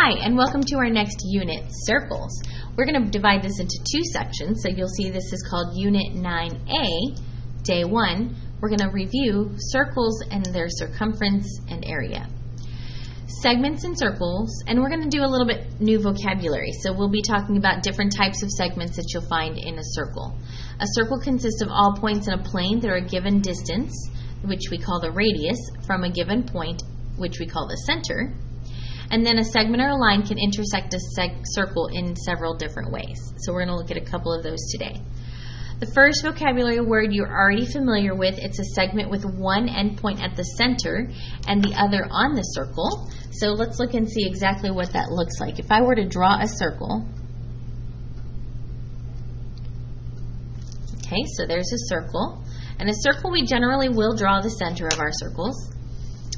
Hi, and welcome to our next unit, circles. We're going to divide this into two sections, so you'll see this is called Unit 9A, Day 1. We're going to review circles and their circumference and area. Segments and circles, and we're going to do a little bit new vocabulary. So we'll be talking about different types of segments that you'll find in a circle. A circle consists of all points in a plane that are a given distance, which we call the radius, from a given point, which we call the center. And then a segment or a line can intersect a circle in several different ways. So we're going to look at a couple of those today. The first vocabulary word you're already familiar with, it's a segment with one endpoint at the center and the other on the circle. So let's look and see exactly what that looks like. If I were to draw a circle, okay, so there's a circle. And a circle, we generally will draw the center of our circles.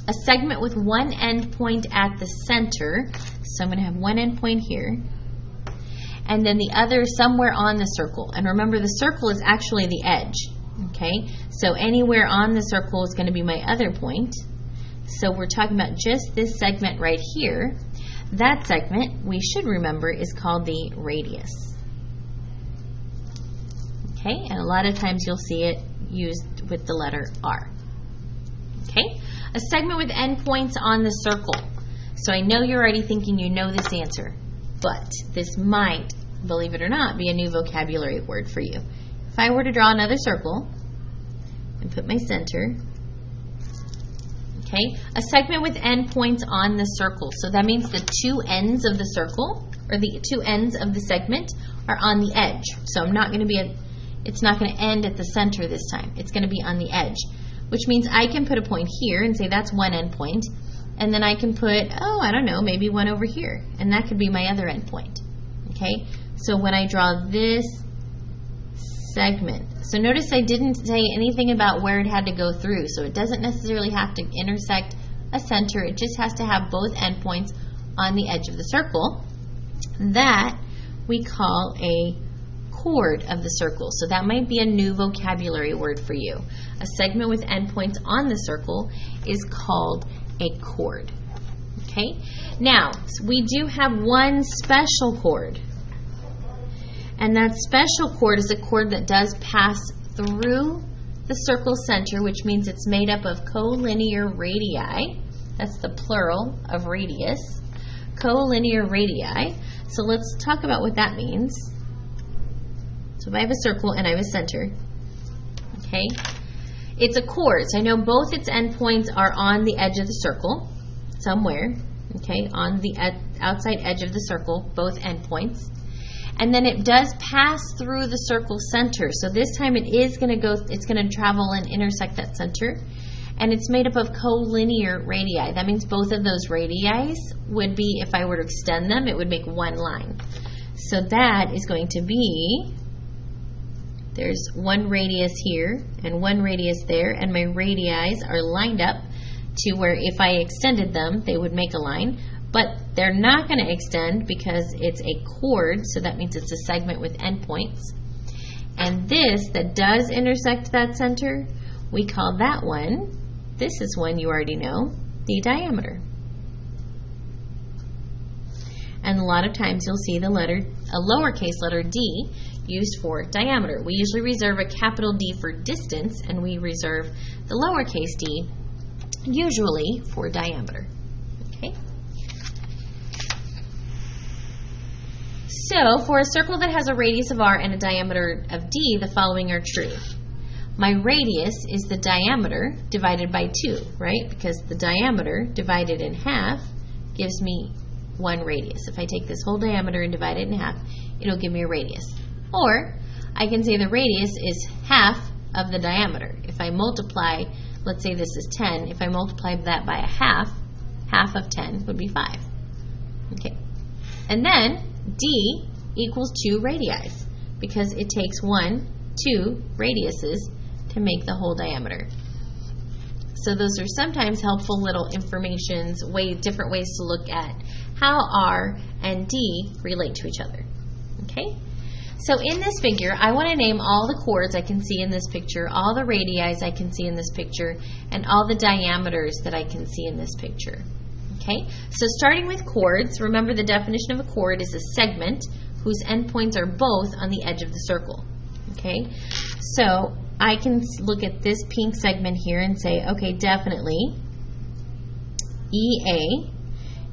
A segment with one endpoint at the center, so I'm going to have one endpoint here, and then the other somewhere on the circle. And remember, the circle is actually the edge, okay? So anywhere on the circle is going to be my other point. So we're talking about just this segment right here. That segment, we should remember, is called the radius. Okay, and a lot of times you'll see it used with the letter R. Okay? A segment with endpoints on the circle. So I know you're already thinking you know this answer, but this might, believe it or not, be a new vocabulary word for you. If I were to draw another circle and put my center, okay, a segment with endpoints on the circle. So that means the two ends of the circle, or the two ends of the segment, are on the edge. So I'm not going to be it's not going to end at the center this time. It's going to be on the edge, which means I can put a point here and say that's one endpoint, and then I can put, oh, I don't know, maybe one over here, and that could be my other endpoint. Okay, so when I draw this segment, so notice I didn't say anything about where it had to go through, so it doesn't necessarily have to intersect a center, it just has to have both endpoints on the edge of the circle. That we call a chord of the circle. So that might be a new vocabulary word for you. A segment with endpoints on the circle is called a chord. Okay? Now, we do have one special chord. And that special chord is a chord that does pass through the circle center, which means it's made up of collinear radii. That's the plural of radius. Collinear radii. So let's talk about what that means. So if I have a circle and I have a center, okay, it's a chord. So I know both its endpoints are on the edge of the circle, somewhere, okay, on the outside edge of the circle, both endpoints. And then it does pass through the circle center. So this time it is going to go, it's going to travel and intersect that center. And it's made up of collinear radii. That means both of those radii would be, if I were to extend them, it would make one line. So that is going to be, there's one radius here and one radius there, and my radii are lined up to where if I extended them, they would make a line, but they're not going to extend because it's a chord, so that means it's a segment with endpoints. And this that does intersect that center, we call that one, this is one you already know, the diameter. And a lot of times you'll see the letter, a lowercase letter d, used for diameter. We usually reserve a capital D for distance, and we reserve the lowercase d usually for diameter. Okay? So for a circle that has a radius of r and a diameter of d, the following are true. My radius is the diameter divided by 2, right? Because the diameter divided in half gives me one radius. If I take this whole diameter and divide it in half, it'll give me a radius. Or I can say the radius is half of the diameter. If I multiply, let's say this is 10, if I multiply that by a half, half of 10 would be 5. Okay. And then d equals 2 radii, because it takes 2 radiuses to make the whole diameter. So those are sometimes helpful little informations, different ways to look at how r and d relate to each other. Okay? So in this figure, I want to name all the chords I can see in this picture, all the radii I can see in this picture, and all the diameters that I can see in this picture. Okay, so starting with chords, remember the definition of a chord is a segment whose endpoints are both on the edge of the circle. Okay, so I can look at this pink segment here and say, okay, definitely EA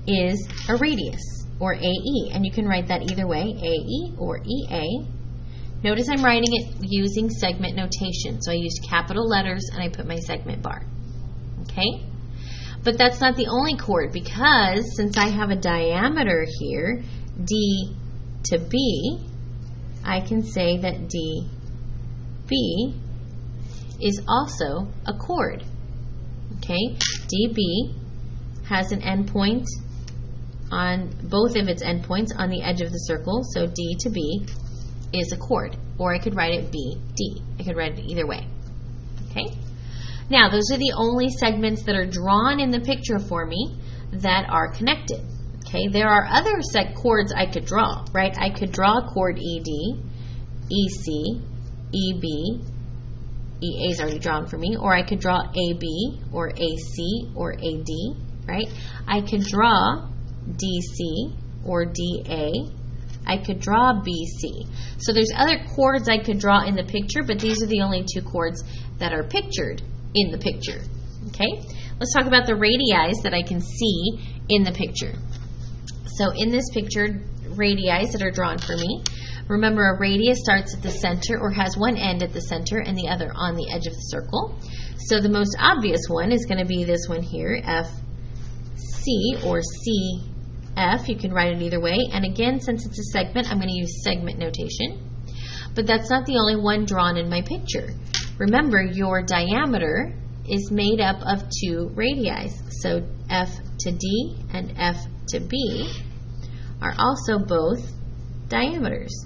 is a radius, or AE, and you can write that either way, AE or EA. Notice I'm writing it using segment notation, so I use capital letters and I put my segment bar. Okay? But that's not the only chord, because since I have a diameter here, D to B, I can say that DB is also a chord. Okay? DB has an endpoint on both of its endpoints on the edge of the circle, so D to B is a chord, or I could write it BD. I could write it either way. Okay? Now, those are the only segments that are drawn in the picture for me that are connected. Okay? There are other chords I could draw, right? I could draw a chord ED, EC, EB, EA is already drawn for me, or I could draw AB, or AC, or AD, right? I could draw DC, or DA. I could draw BC. So there's other chords I could draw in the picture, but these are the only two chords that are pictured in the picture. Okay? Let's talk about the radii that I can see in the picture. So in this picture, radii that are drawn for me. Remember, a radius starts at the center, or has one end at the center and the other on the edge of the circle. So the most obvious one is going to be this one here, FC, or CF. You can write it either way. And again, since it's a segment, I'm going to use segment notation. But that's not the only one drawn in my picture. Remember, your diameter is made up of two radii. So F to D and F to B are also both diameters.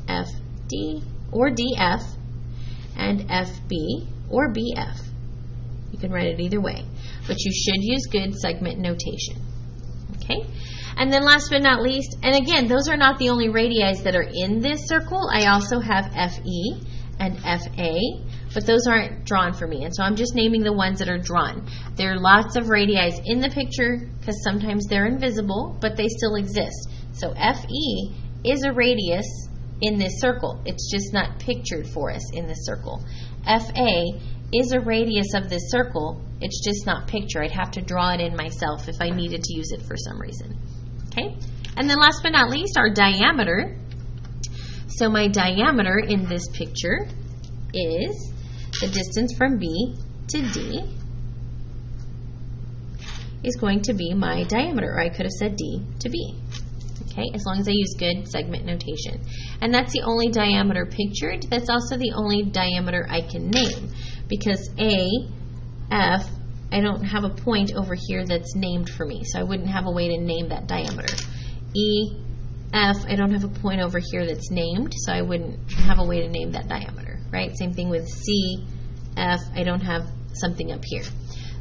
FD or DF and FB or BF. You can write it either way, but you should use good segment notation. Okay? And then last but not least, and again, those are not the only radii that are in this circle. I also have FE and FA, but those aren't drawn for me, and so I'm just naming the ones that are drawn. There are lots of radii in the picture because sometimes they're invisible, but they still exist. So FE is a radius in this circle. It's just not pictured for us in this circle. FA is a radius of this circle. It's just not pictured. I'd have to draw it in myself if I needed to use it for some reason. Okay? And then last but not least, our diameter. So my diameter in this picture is the distance from B to D is going to be my diameter, or I could have said D to B. Okay, as long as I use good segment notation. And that's the only diameter pictured. That's also the only diameter I can name, because AF, I don't have a point over here that's named for me, so I wouldn't have a way to name that diameter. EF, I don't have a point over here that's named, so I wouldn't have a way to name that diameter, right? Same thing with CF, I don't have something up here.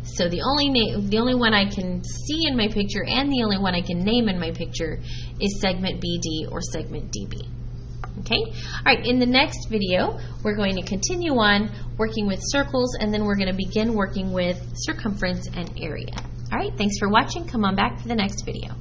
So the only one I can see in my picture and the only one I can name in my picture is segment BD or segment DB. Okay? All right, in the next video, we're going to continue on working with circles, and then we're going to begin working with circumference and area. All right, thanks for watching. Come on back for the next video.